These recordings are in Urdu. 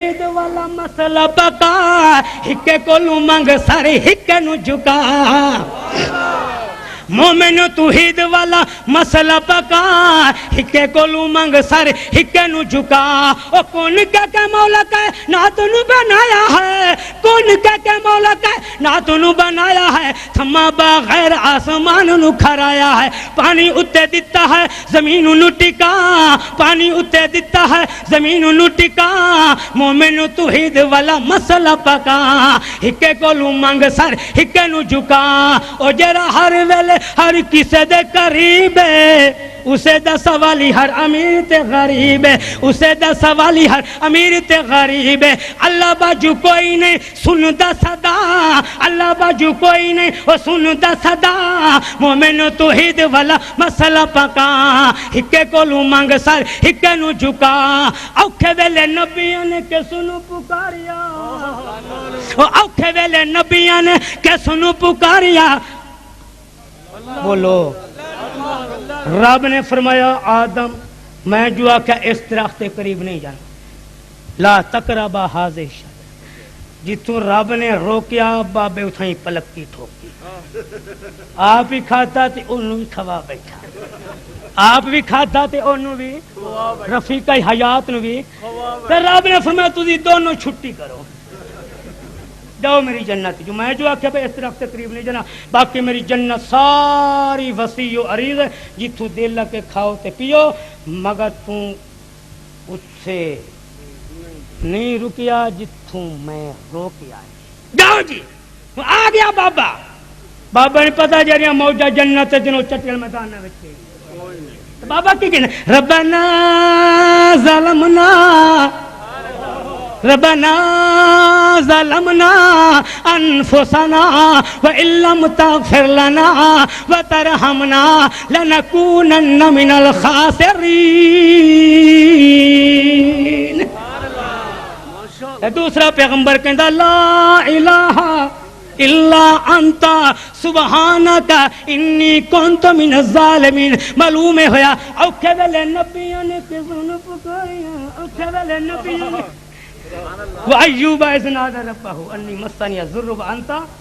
توحید والا مسئلہ پکا ہکے کولو منگ سارے ہکے نو جھکا مومن توحید والا مسئلہ پکا ہکے کولو منگ سارے ہکے نو جھکا او کون کہ مولا کہ نہ تنو بنایا ہے کون کہ مولا کہ نہ تنو بنایا ہے تھما بغیر آسمان نو کھرایا ہے پانی اتے دیتا ہے زمین نو ٹکا پانی اتے دیتا ہے زمین نو ٹکا مومن توحید والا مسئلہ پکا ہکے کولو منگ سر ہکے نو جھکا او جرا ہر ویلے ہر کسے دے قریب ہے اسے دا سوالی ہر امیر تے غریب ہے اسے دا سوالی ہر امیر تے غریب ہے اللہ باجو کوئی نہیں سن دا صدا اللہ باجو کوئی نہیں وہ سن دا صدا مومن توحید والا مسئلہ پکا ہکے کولو منگ سر ہکے نو جھکا اوکھے ویلے نبیوں نے کہ سنو پکاریا اوکھے ویلے نبیوں نے کہ سنو پکاریا بولو رب نے فرمایا آدم میں جو آکھا اس درخت کے قریب نہیں جانا لا تقربا ھذہ الشجرہ جتوں رب نے روکیا بابے اتھائیں پلک کی ٹھوکی آپ ہی کھاتا تے انہوں بھی کھوا بیٹھا آپ بھی کھاتا تے انہوں بھی رفیقہ حیات نو بھی تے رب نے فرمایا تُسی دونوں چھٹی کرو جاؤ میری جنت جو میں جو آکھیا بھئی اس طرف سے قریب نہیں جانا باقی میری جنت ساری وسیع و عریض ہے جتھوں دل لگے کھاؤ تے پیو مگر توں اس سے نہیں رکیا جتھوں میں روکیا جاؤ جی آ گیا بابا بابا نے پتا جڑیاں موجہ جنت جنوں چٹل میدان وچ بابا کی کہنا ربنا ظلمنا ربنا ظلمنا انفسنا وان لم تغفر لنا وترحمنا لنكونن من الخاسرین دوسرا پیغمبر کہندا لا الہ الا انت سبحانک انی کنت من الظالمین معلوم ہویا اوکھے ویلے نبیوں نے کسوں پکاریا اوکھے ویلے نبیوں نے وَأَيُّوبَ إِذْ نَادَى رَبَّهُ أَنِّي مَسَّنِيَ الضُّرُّ وَأَنْتَ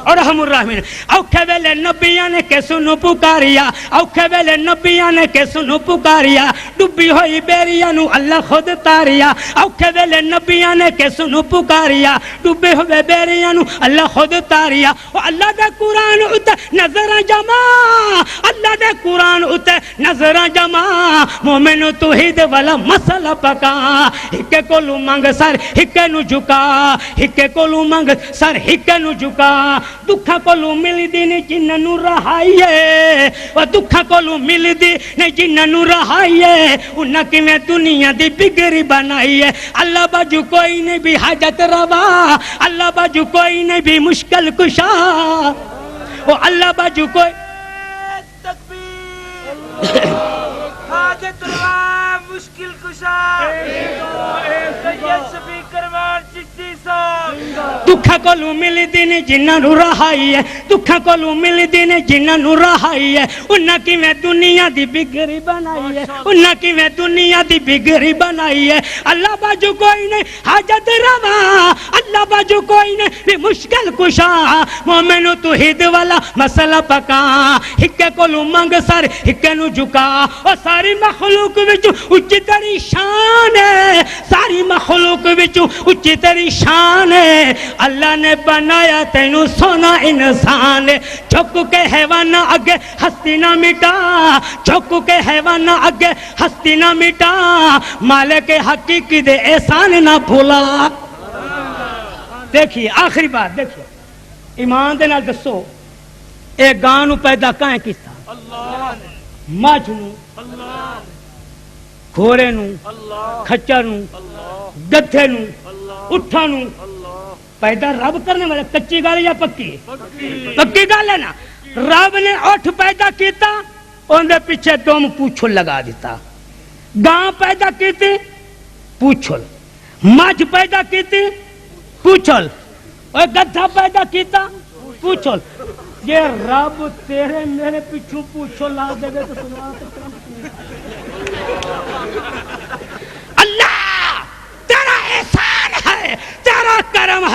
ارحم الراحمین اوکھے ویلے نبیوں نے کہ سنو پکاریا اوکھے ویلے نبیوں نے کہ سنو پکاریا ڈبی ہوئی بیریاں نو اللہ خود تاریا اوکھے ویلے نبیوں نے کہ سنو پکاریا ڈبے ہوئے بیریاں نو اللہ خود تاریا اللہ دے قرآن اتے نظر جما اللہ دے قرآن اتے نظر جما مومن توحید والا مسئلہ پکا ہکے کولو منگ سر ہکے نو جھکا ہکے کولو منگ سر ہکے نو جھکا دکھا کولو مل دی نے جنہ نو رہائیے و دکھا کولو مل دی نے جنہ نو رہائیے انہا کی میں دنیا دی بگری بنائیے اللہ باجو کوئی نہیں بھی حاجت روا اللہ باجو کوئی نہیں بھی مشکل کشا و اللہ باجو کوئی تکبیر حاجت روا مشکل کشا سید شفیع کرمان چشتی صاحب دکھا کولو مل دینے جنہ نو رہائی ہے دکھا کولو مل دینے جنہ نو رہائی ہے انہا کی میں دنیا دی بگری بنائی ہے انہا کی میں دنیا دی بگری بنائی ہے اللہ باجو کوئی نہیں حاجت روا اللہ باجو کوئی نہیں بھی مشکل کشا مومن توحید والا مسئلہ پکا ہکے کولو منگ سر ہکے نو جھکا اور ساری مخلوق وچ اچھی تری شان ہے ساری مخلوق وچ اچھی تری شان ہے اللہ نے بنایا تینو سونا انسان چک کے حیوان اگے ہستی نہ مٹا چک کے حیوان اگے ہستی نہ مٹا مالک حقیقی دے احسان نہ بھولا دیکھیے آخری بات دیکھیے ایمان دے نال دسو اے گاں نو پیدا کائیں کیتا مجھ نو گھوڑے نو کھچر نو گدھے نو اٹھا نو پیدا رب کرنے والے کچی گال یا پکی پکی گال ہے نا رب نے اٹھ پیدا کیتا ان دے پیچھے دوم پوچھل لگا دیتا گاں پیدا کیتی پوچھل مجھ پیدا کیتی پوچھل اور گدھا پیدا کیتا پوچھل یہ رب تیرے میرے پیچھو پوچھل لا دے گے تو سنا اللہ تیرا احسان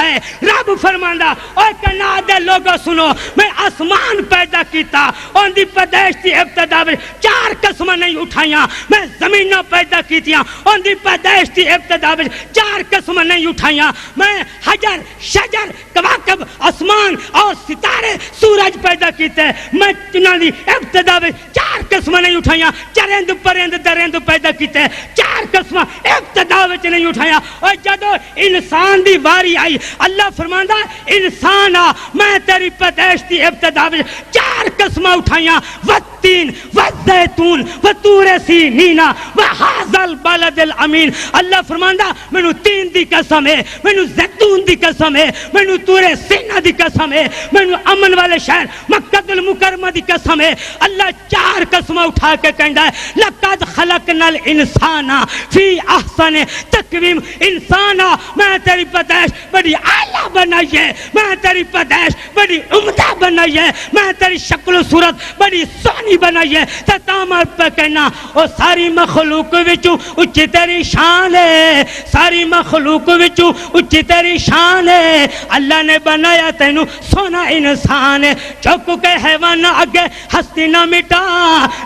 ہے. رب فرماندا اوے کائنات دے لوگو سنو میں آسمان پیدا کیتا اون دی پیدائش دی ابتدا وچ 4 قسماں نہیں اٹھائیاں. میں زمیناں پیدا کیتیاں اون دی پیدائش دی ابتدا وچ 4 قسماں نہیں اٹھائیاں. میں حجر شجر کواکب آسمان اور ستارے سورج پیدا کیتے. میں انہاں دی ابتدا وچ 4 قسماں نہیں اٹھائیاں. چرند پرند درند پیدا کیتے 4 قسماں ابتدا وچ نہیں اٹھائیاں. اور جدو انسان دی واری آئی اللہ فرماندا انسان آ میں تیری پیدائش دی ابتدا وچ 4 قسماں اٹھائیاں. والتین والزیتون وطور سینین وہذا البلد الامین. اللہ فرماندا مینوں تین دی قسم ہے, مینوں زیتون دی قسم ہے, مینوں طور سینہ دی قسم ہے, مینوں امن والے شہر مکہ المکرمہ دی قسم ہے. اللہ 4 قسماں اٹھا کے کہندا ہے لقد خلقنا الانسان فی احسن تقویم. انسان میں تیری پیدائش بڑی اعلیٰ بنائی ہے, میں تیری پیدائش بڑی عمدہ بنائی ہے, میں تیری شکل و صورت بڑی سونی بنائی ہے. تامر پہ کہنا او ساری مخلوق وچوں اچھی تیری شان ہے, ساری مخلوق وچوں اچھی تیری شان ہے. اللہ نے بنایا تینوں سونا انسان ہے. چک کے حیوان اگے ہستی نہ مٹا,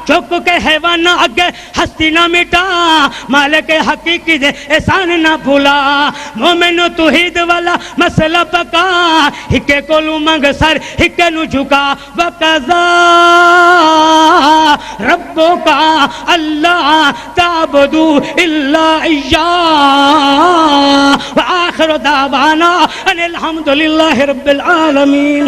چک کے حیوان اگے ہستی نہ مٹا, مالک حقیقی دے احسان نہ بھولا. مومن توحید والا مسئلہ پکا, ہکے کولو منگ سر ہکے نو جھکا. وقضا ربک اللہ تعبدوا الا ایاہ وآخر دعوانا ان الحمد للہ رب العالمین.